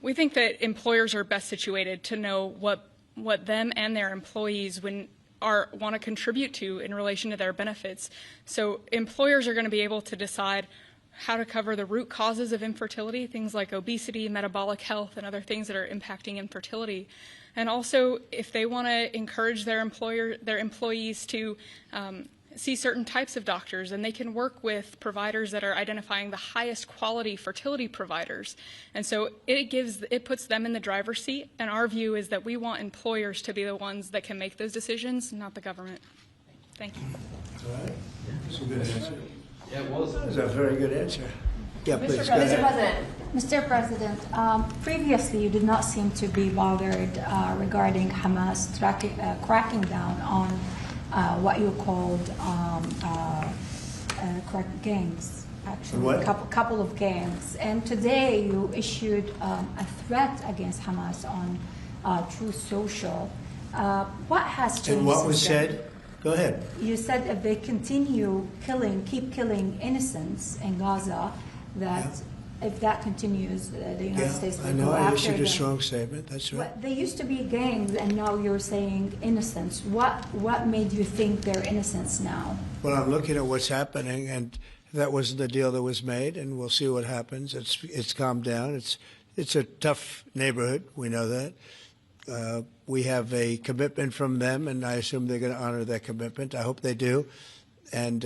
We think that employers are best situated to know what them and their employees want to contribute to in relation to their benefits. So employers are going to be able to decide how to cover the root causes of infertility, things like obesity, metabolic health, and other things that are impacting infertility. And also, if they want to encourage their employees to see certain types of doctors, and they can work with providers that are identifying the highest quality fertility providers. And so it puts them in the driver's seat. And our view is that we want employers to be the ones that can make those decisions, not the government. Thank you. All right. That's a good answer. Yeah, it was. That was a very good answer. Yeah, please. Mr. President, previously you did not seem to be bothered regarding Hamas cracking down on what you called gangs. Actually, a couple of gangs. And today you issued a threat against Hamas on Truth Social. What has changed? And what was said? Go ahead. You said if they continue keep killing innocents in Gaza, that if that continues, the United States will go after them. I know I issued a strong statement. That's right. But they used to be gangs, and now you're saying innocents. What made you think they're innocents now? Well, I'm looking at what's happening, and that wasn't the deal that was made, and we'll see what happens. It's calmed down. It's a tough neighborhood. We know that. We have a commitment from them, and I assume they're going to honor that commitment. I hope they do. And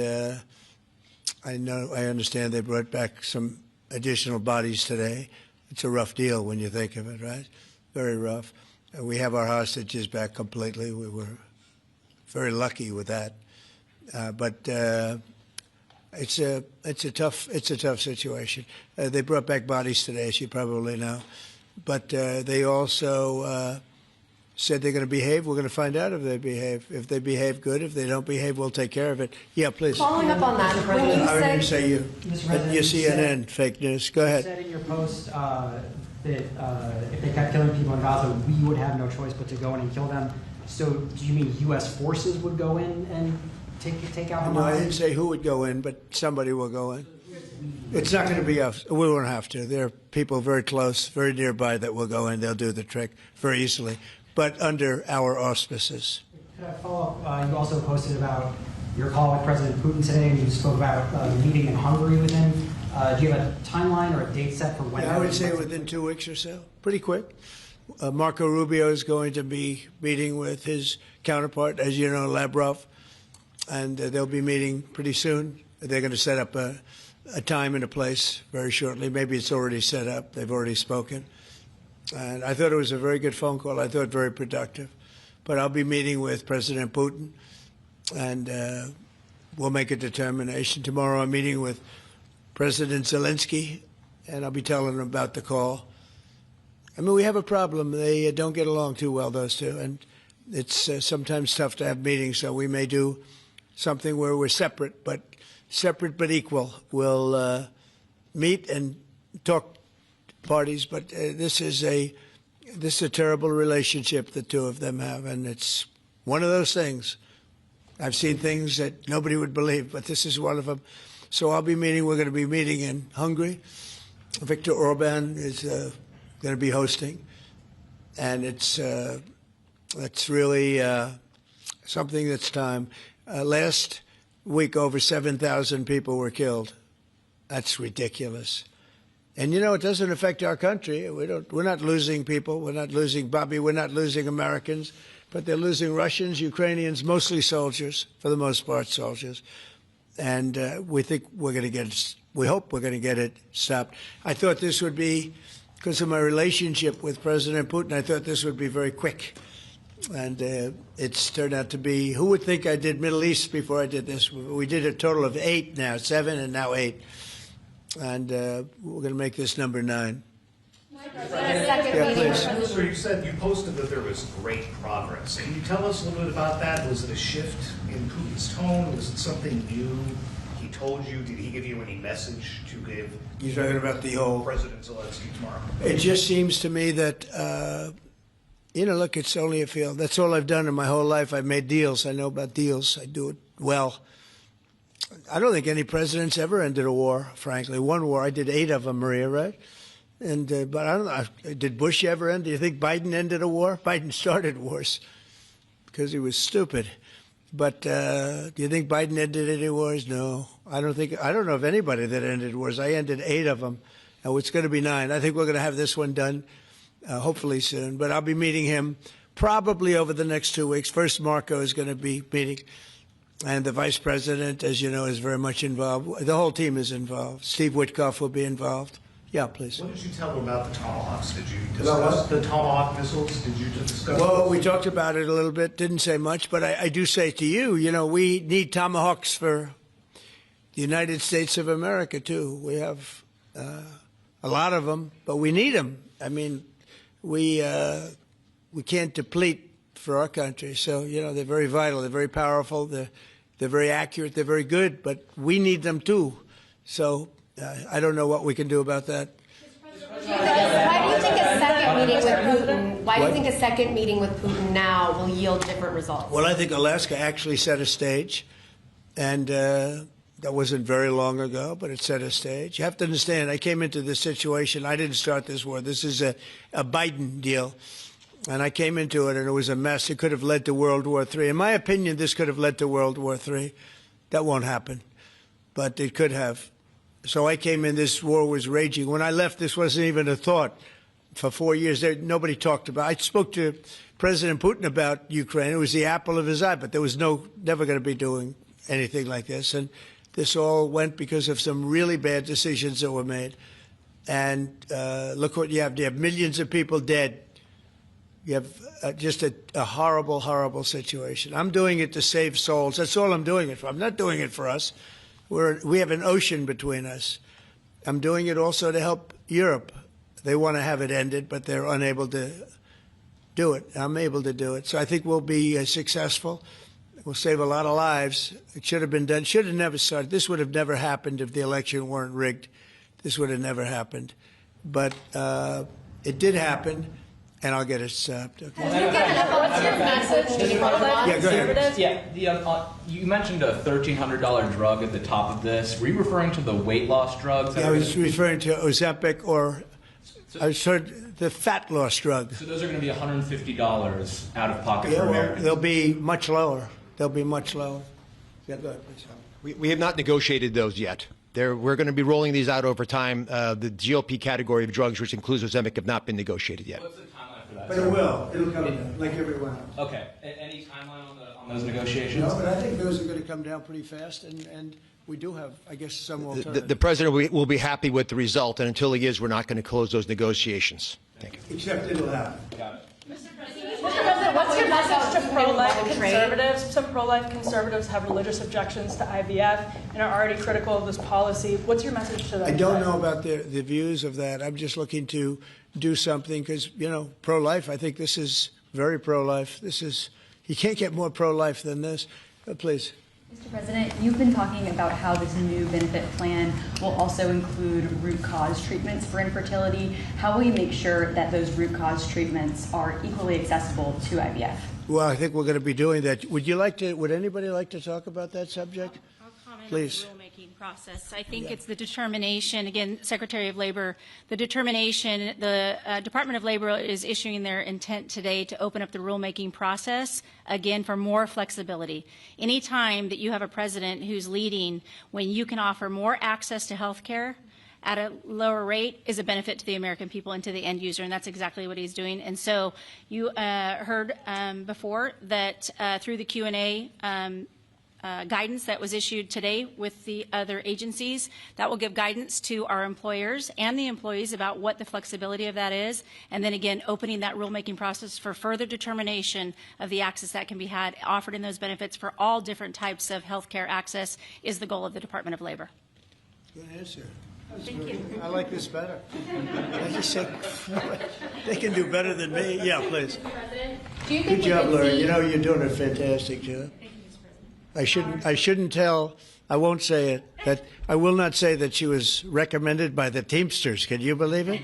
I understand they brought back some additional bodies today. It's a rough deal when you think of it, right? Very rough. We have our hostages back completely. We were very lucky with that. But it's a tough situation. They brought back bodies today, as you probably know. but they also said they're going to behave. We're going to find out if they behave. If they behave good, if they don't behave, we'll take care of it. Yeah, please. Following up on that, when you I didn't said, say you. You CNN, fake news. Go ahead. You said in your post that if they kept killing people in Gaza, we would have no choice but to go in and kill them. So do you mean U.S. forces would go in and take out Hamas? No, I didn't say who would go in, but somebody will go in. It's not going to be us. We won't have to. There are people very close, very nearby that will go in. They'll do the trick very easily, but under our auspices. Could I follow up? You also posted about your call with President Putin today, and you spoke about meeting in Hungary with him. Do you have a timeline or a date set for when? Yeah, I would say within 2 weeks or so. Pretty quick. Marco Rubio is going to be meeting with his counterpart, as you know, Lavrov, and they'll be meeting pretty soon. They're going to set up a time and a place very shortly. Maybe it's already set up. They've already spoken. And I thought it was a very good phone call. I thought very productive. But I'll be meeting with President Putin, and we'll make a determination. Tomorrow I'm meeting with President Zelensky, and I'll be telling him about the call. I mean, we have a problem. They don't get along too well, those two, and it's sometimes tough to have meetings, so we may do something where we're separate but equal. We'll meet and talk parties, but this is a terrible relationship the two of them have, and it's one of those things. I've seen things that nobody would believe, but this is one of them. So I'll be meeting. We're going to be meeting in Hungary. Viktor Orban is going to be hosting, and it's really something that's time. Last week, over 7,000 people were killed. That's ridiculous. And you know, it doesn't affect our country. We're not losing people. We're not losing Bobby. We're not losing Americans, but they're losing Russians, Ukrainians, mostly soldiers, for the most part, soldiers. And we think we're going to get it. We hope we're going to get it stopped. I thought this would be, because of my relationship with President Putin, I thought this would be very quick. And it's turned out to be, who would think I did Middle East before I did this? We did a total of 8 now, 7 and now 8. And we're going to make this number 9. Yeah, please. Sir, you said you posted that there was great progress. Can you tell us a little bit about that? Was it a shift in Putin's tone? Was it something new he told you? Did he give you any message to give? You're talking about the whole President Zelensky tomorrow. It just seems to me that, you know, look, it's only a field. That's all I've done in my whole life. I've made deals. I know about deals. I do it well. I don't think any president's ever ended a war, frankly. One war, I did 8 of them, Maria, right? And but I don't know, did Bush ever end? Do you think Biden ended a war? Biden started wars because he was stupid. But do you think Biden ended any wars? No, I don't think. I don't know of anybody that ended wars. I ended 8 of them, and it's going to be 9. I think we're going to have this one done, hopefully soon. But I'll be meeting him probably over the next 2 weeks. First, Marco is going to be meeting. And the vice president, as you know, is very much involved. The whole team is involved. Steve Witkoff will be involved. Yeah, please. What did you tell them about the Tomahawks? Did you discuss the Tomahawk missiles? Did you discuss? Well, we talked about it a little bit. Didn't say much, but I do say to you, you know, we need Tomahawks for the United States of America, too. We have a lot of them, but we need them. I mean, we can't deplete for our country. So, you know, they're very vital. They're very powerful. They're very accurate. They're very good, but we need them, too. So I don't know what we can do about that. Why do you think a second meeting with Putin? Why do you think a second meeting with Putin now will yield different results? Well, I think Alaska actually set a stage, and that wasn't very long ago, but it set a stage. You have to understand, I came into this situation. I didn't start this war. This is a Biden deal, and I came into it, and it was a mess. It could have led to World War III. In my opinion, this could have led to World War III. That won't happen, but it could have. So I came in, this war was raging. When I left, this wasn't even a thought. For 4 years, nobody talked about it. I spoke to President Putin about Ukraine. It was the apple of his eye, but there was never going to be doing anything like this. And this all went because of some really bad decisions that were made. And look what you have. You have millions of people dead. You have just a horrible, horrible situation. I'm doing it to save souls. That's all I'm doing it for. I'm not doing it for us. We have an ocean between us. I'm doing it also to help Europe. They want to have it ended, but they're unable to do it. I'm able to do it. So I think we'll be successful. We'll save a lot of lives. It should have been done. Should have never started. This would have never happened if the election weren't rigged. This would have never happened. But it did happen, and I'll get it stopped. Okay? What's your message to pro-life conservatives? Yeah, you mentioned a $1,300 drug at the top of this. Were you referring to the weight loss drugs? Yeah, I was referring to Ozempic, or I was heard the fat loss drug. So those are going to be $150 out of pocket for Yeah, well, Americans. they'll be much lower. They'll be much lower. Yeah, go ahead, please. We have not negotiated those yet. We're going to be rolling these out over time. The GLP category of drugs, which includes Ozempic, have not been negotiated yet. What's the timeline for that? But it will. It'll come down, like everyone else. Okay. Any timeline on those negotiations? No, but I think those are going to come down pretty fast, and we do have, I guess, some alternatives. The president will be happy with the result, and until he is, we're not going to close those negotiations. Thank you. Except it'll happen. Got it. Mr. President, what's your message to pro-life conservatives? Some pro-life conservatives have religious objections to IVF and are already critical of this policy. What's your message to them? I don't know about the views of that. I'm just looking to do something because, pro-life, I think this is very pro-life. You can't get more pro-life than this. Please. Mr. President, you've been talking about how this new benefit plan will also include root cause treatments for infertility. How will you make sure that those root cause treatments are equally accessible to IVF? Well, I think we're going to be doing that. Would anybody like to talk about that subject? I'll comment Please. on the rulemaking process. I think it's the determination, again, Secretary of Labor, the Department of Labor is issuing their intent today to open up the rulemaking process, again, for more flexibility. Anytime that you have a president who's leading when you can offer more access to health care at a lower rate is a benefit to the American people and to the end user, and that's exactly what he's doing. And so you heard before that through the Q&A guidance that was issued today with the other agencies, that will give guidance to our employers and the employees about what the flexibility of that is, and then again opening that rulemaking process for further determination of the access that can be had offered in those benefits for all different types of health care access is the goal of the Department of Labor. Good answer. Thank you. I like this better. I just said they can do better than me. Yeah, please. Do you think Good job, Laurie. You're doing a fantastic job. I shouldn't tell. I won't say it. That I will not say that she was recommended by the Teamsters. Can you believe it?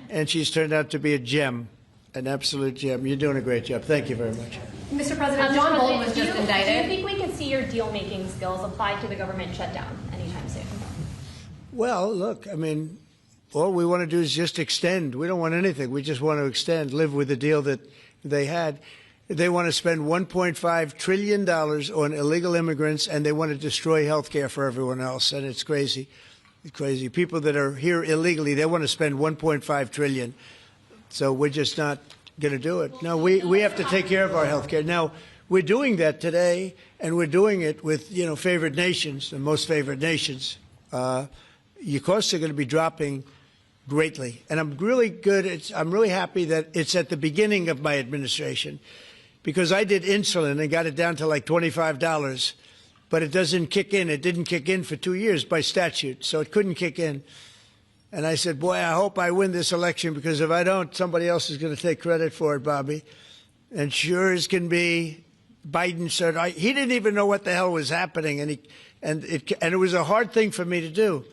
And she's turned out to be a gem, an absolute gem. You're doing a great job. Thank you very much. Mr. President, John Bolton was just indicted. Do you think we can see your deal-making skills applied to the government shutdown anytime soon? Well, look, all we want to do is just extend. We don't want anything. We just want to extend, live with the deal that they had. They want to spend $1.5 trillion on illegal immigrants, and they want to destroy health care for everyone else. And it's crazy. It's crazy. People that are here illegally, they want to spend $1.5 trillion. So we're just not going to do it. No, we have to take care of our health care. Now, we're doing that today, and we're doing it with, favored nations, the most favored nations. Your costs are going to be dropping greatly. And I'm really happy that it's at the beginning of my administration, because I did insulin and got it down to like $25, but it doesn't kick in. It didn't kick in for 2 years by statute, so it couldn't kick in. And I said, boy, I hope I win this election, because if I don't, somebody else is going to take credit for it, Bobby. And sure as can be, Biden said, he didn't even know what the hell was happening, and it was a hard thing for me to do.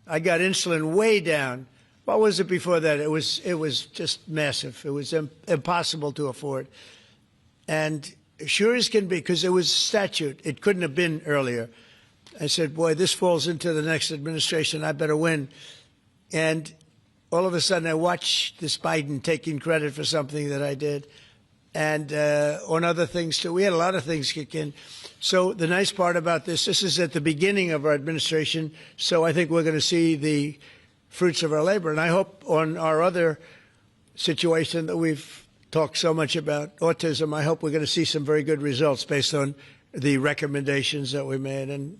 I got insulin way down. What was it before that? It was just massive. It was impossible to afford. And sure as can be, because it was statute, it couldn't have been earlier. I said, boy, this falls into the next administration. I better win. And all of a sudden, I watched this Biden taking credit for something that I did, and on other things, too. We had a lot of things kick in. So the nice part about this is at the beginning of our administration, so I think we're going to see the fruits of our labor. And I hope on our other situation that we've talked so much about, autism, I hope we're going to see some very good results based on the recommendations that we made. And,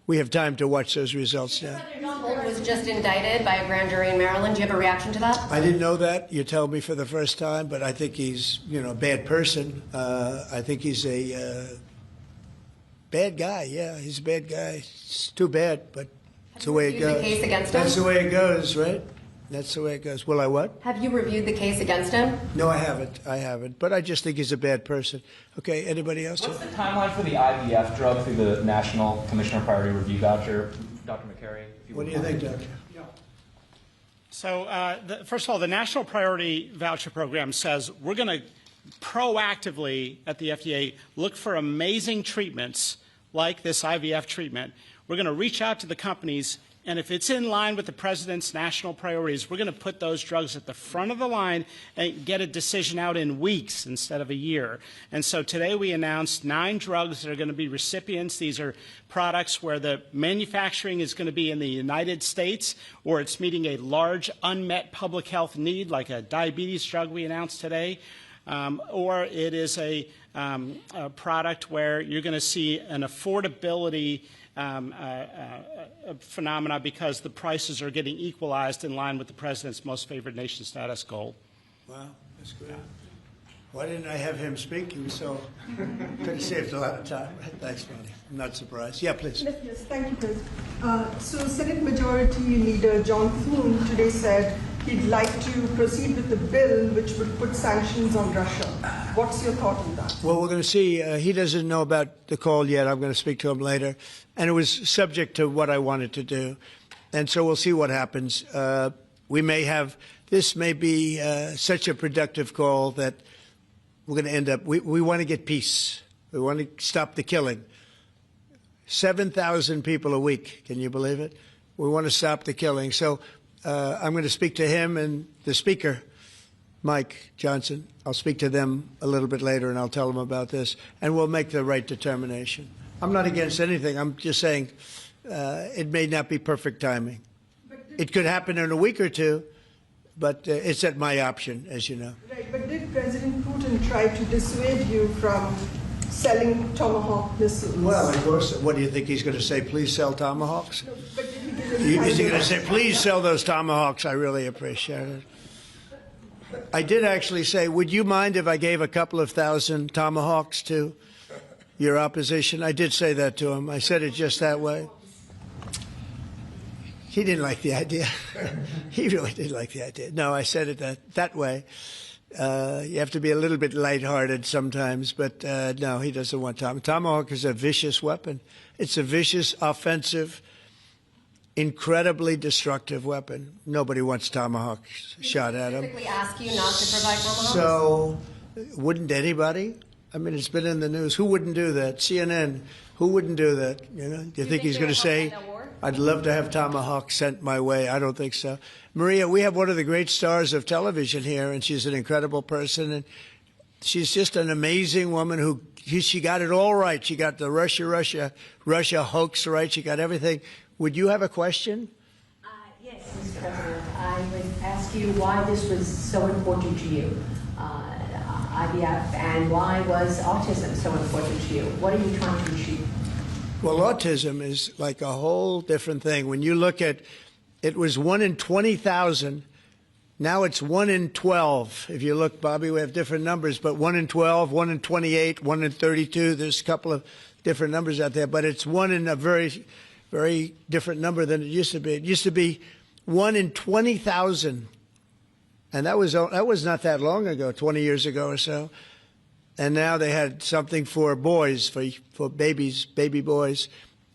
we have time to watch those results now. John Bolton was just indicted by a grand jury in Maryland. Do you have a reaction to that? I didn't know that. You tell me for the first time, but I think he's, a bad person. I think he's a bad guy. Yeah, he's a bad guy. It's too bad, but it's the way it goes. The case against him? That's the way it goes, right? That's the way it goes. Will I what? Have you reviewed the case against him? No, I haven't. But I just think he's a bad person. Okay, anybody else? What's the timeline for the IVF drug through the National Commissioner Priority Review Voucher, Dr. McCary? What do you think, Doctor? So, first of all, the National Priority Voucher Program says we're going to proactively at the FDA look for amazing treatments like this IVF treatment. We're going to reach out to the companies, and if it's in line with the President's national priorities, we're going to put those drugs at the front of the line and get a decision out in weeks instead of a year. And so today we announced 9 drugs that are going to be recipients. These are products where the manufacturing is going to be in the United States, or it's meeting a large unmet public health need, like a diabetes drug we announced today, or it is a product where you're going to see an affordability phenomena because the prices are getting equalized in line with the President's most favored nation status goal. Wow, that's good. Why didn't I have him speak? He was so could have saved a lot of time. Thanks, Ronnie. I'm not surprised. Yeah, please. Yes, thank you, President. So Senate Majority Leader John Thune today said he'd like to proceed with the bill which would put sanctions on Russia. What's your thought on that? Well, we're going to see. He doesn't know about the call yet. I'm going to speak to him later. And it was subject to what I wanted to do. And so we'll see what happens. We may have, this may be such a productive call that we're going to end up, we want to get peace. We want to stop the killing. 7,000 people a week. Can you believe it? We want to stop the killing. So I'm going to speak to him and the Speaker, Mike Johnson. I'll speak to them a little bit later, and I'll tell them about this, and we'll make the right determination. I'm not against anything. I'm just saying it may not be perfect timing. It could happen in a week or two, but it's at my option, as you know. Right, but did President Putin try to dissuade you from selling Tomahawk missiles? Well, of course. What do you think he's going to say? Please sell Tomahawks? No, but did he give any Is he going to say, please sell those Tomahawks? I really appreciate it. I did actually say, would you mind if I gave a couple of thousand Tomahawks to your opposition? I did say that to him. I said it just that way. He didn't like the idea. He really didn't like the idea. No, I said it that way. You have to be a little bit lighthearted sometimes, but no, he doesn't want Tomahawk. Tomahawk is a vicious weapon. It's a vicious, offensive, incredibly destructive weapon. Nobody wants Tomahawk shot at him. Specifically ask you not to provide Tomahawks? So, wouldn't anybody? I mean, it's been in the news. Who wouldn't do that? CNN. Who wouldn't do that? You know? Do you think he's going to say, I'd love to have Tomahawk sent my way? I don't think so. Maria, we have one of the great stars of television here, and she's an incredible person, and she's just an amazing woman who she got it all right. She got the Russia hoax right. She got everything. Would you have a question? Yes, Mr. President. I would ask you why this was so important to you, IVF, and why was autism so important to you? What are you trying to achieve? Well, autism is like a whole different thing. When you look at, it was 1 in 20,000. Now it's 1 in 12. If you look, Bobby, we have different numbers, but 1 in 12, 1 in 28, 1 in 32. There's a couple of different numbers out there, but it's 1 in a very, very different number than it used to be. It used to be 1 in 20,000. And that was not that long ago, 20 years ago or so. And now they had something for boys, for babies, baby boys.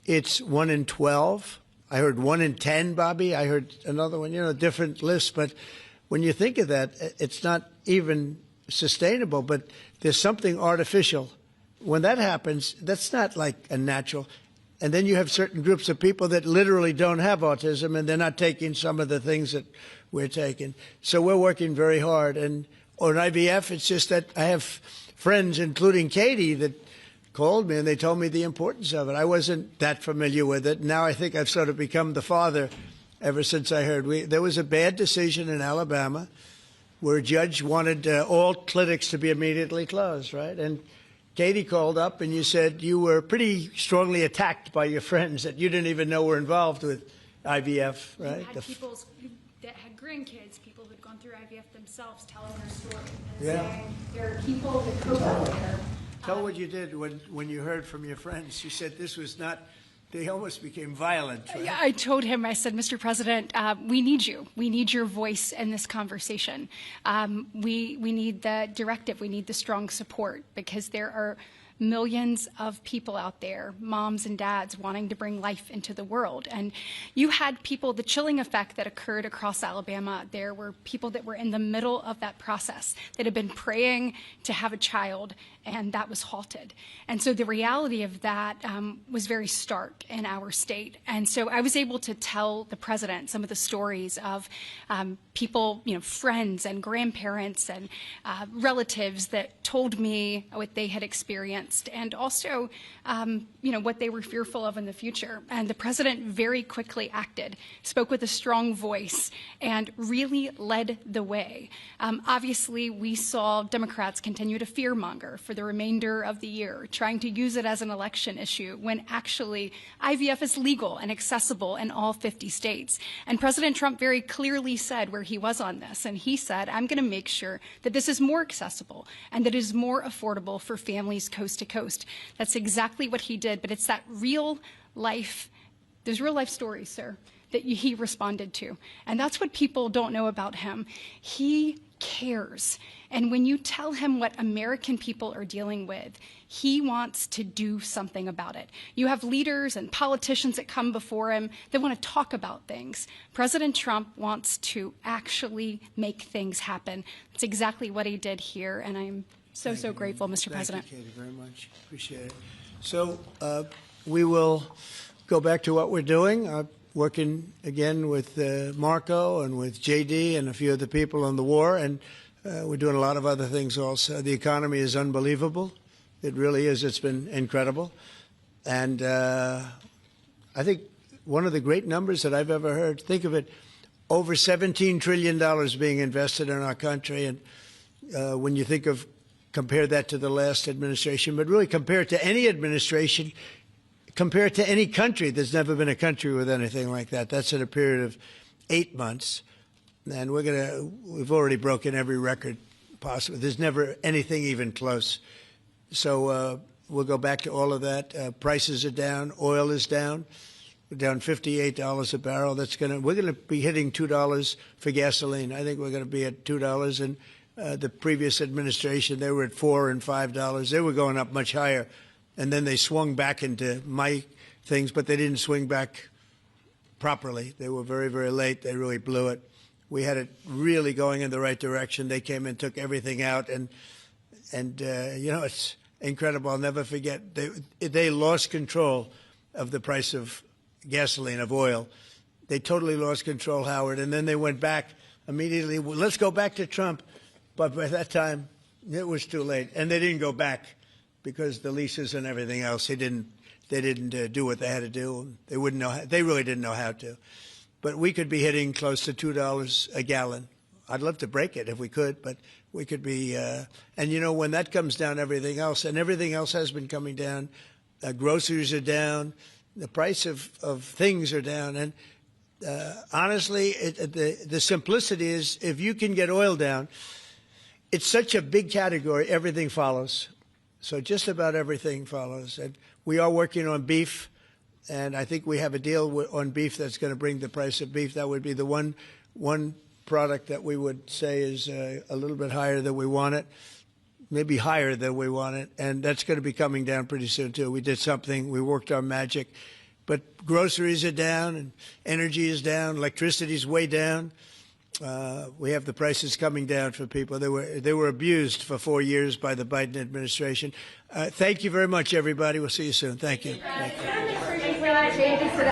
It's 1 in 12. I heard 1 in 10, Bobby. I heard another one, different lists. But when you think of that, it's not even sustainable, but there's something artificial. When that happens, that's not like a natural. And then you have certain groups of people that literally don't have autism, and they're not taking some of the things that we're taking. So we're working very hard. And on IVF, it's just that I have friends, including Katie, that called me and they told me the importance of it. I wasn't that familiar with it. Now I think I've sort of become the father ever since I heard. There was a bad decision in Alabama where a judge wanted all clinics to be immediately closed, right? And Katie called up and you said you were pretty strongly attacked by your friends that you didn't even know were involved with IVF, right? You had people that had grandkids, people who'd gone through IVF themselves, telling their story and saying there are people that cope out there. Tell what you did when you heard from your friends. You said this was not They almost became violent. Right? I told him, I said, Mr. President, we need you. We need your voice in this conversation. We need the directive. We need the strong support, because there are millions of people out there, moms and dads, wanting to bring life into the world. And you had people, the chilling effect that occurred across Alabama, there were people that were in the middle of that process that had been praying to have a child, and that was halted. And so the reality of that was very stark in our state. And so I was able to tell the president some of the stories of people, friends and grandparents and relatives that told me what they had experienced, and also, what they were fearful of in the future. And the president very quickly acted, spoke with a strong voice, and really led the way. Obviously, we saw Democrats continue to fearmonger for the remainder of the year, trying to use it as an election issue, when actually IVF is legal and accessible in all 50 states. And President Trump very clearly said where he was on this, and he said, I'm going to make sure that this is more accessible and that it is more affordable for families coast to coast. That's exactly what he did, but it's that real life, those real life stories, sir, that he responded to. And that's what people don't know about him. He cares. And when you tell him what American people are dealing with, he wants to do something about it. You have leaders and politicians that come before him that want to talk about things. President Trump wants to actually make things happen. That's exactly what he did here, and I'm so grateful, Mr. President. Thank you, Katie, very much. Appreciate it. So we will go back to what we're doing. Working again with Marco and with JD and a few other people on the war, and we're doing a lot of other things also. The economy is unbelievable. It really is. It's been incredible. And I think one of the great numbers that I've ever heard, think of it, over $17 trillion being invested in our country. And when you think of, compare that to the last administration, but really compare it to any administration, compare it to any country. There's never been a country with anything like that. That's in a period of 8 months. And we've already broken every record possible. There's never anything even close. So we'll go back to all of that. Prices are down. Oil is down. We're down $58 a barrel. We're going to be hitting $2 for gasoline. I think we're going to be at $2. And the previous administration, they were at $4 and $5. They were going up much higher. And then they swung back into my things, but they didn't swing back properly. They were very, very late. They really blew it. We had it really going in the right direction. They came and took everything out, and it's incredible. I'll never forget. They lost control of the price of gasoline, of oil. They totally lost control, Howard, and then they went back immediately. Well, let's go back to Trump. But by that time, it was too late, and they didn't go back, because the leases and everything else, they didn't do what they had to do. They wouldn't know. They really didn't know how to. But we could be hitting close to $2 a gallon. I'd love to break it if we could, but we could be. And when that comes down, everything else has been coming down. Groceries are down. The price of things are down. And honestly, the simplicity is, if you can get oil down, it's such a big category. Everything follows. So just about everything follows. And we are working on beef, and I think we have a deal on beef that's going to bring the price of beef. That would be the one product that we would say is a little bit higher than we want it, maybe higher than we want it, and that's going to be coming down pretty soon, too. We did something. We worked our magic. But groceries are down, and energy is down. Electricity is way down. We have the prices coming down for people. They were abused for 4 years by the Biden administration. Thank you very much, everybody. We'll see you soon. Thank you. Thank you. Changes to the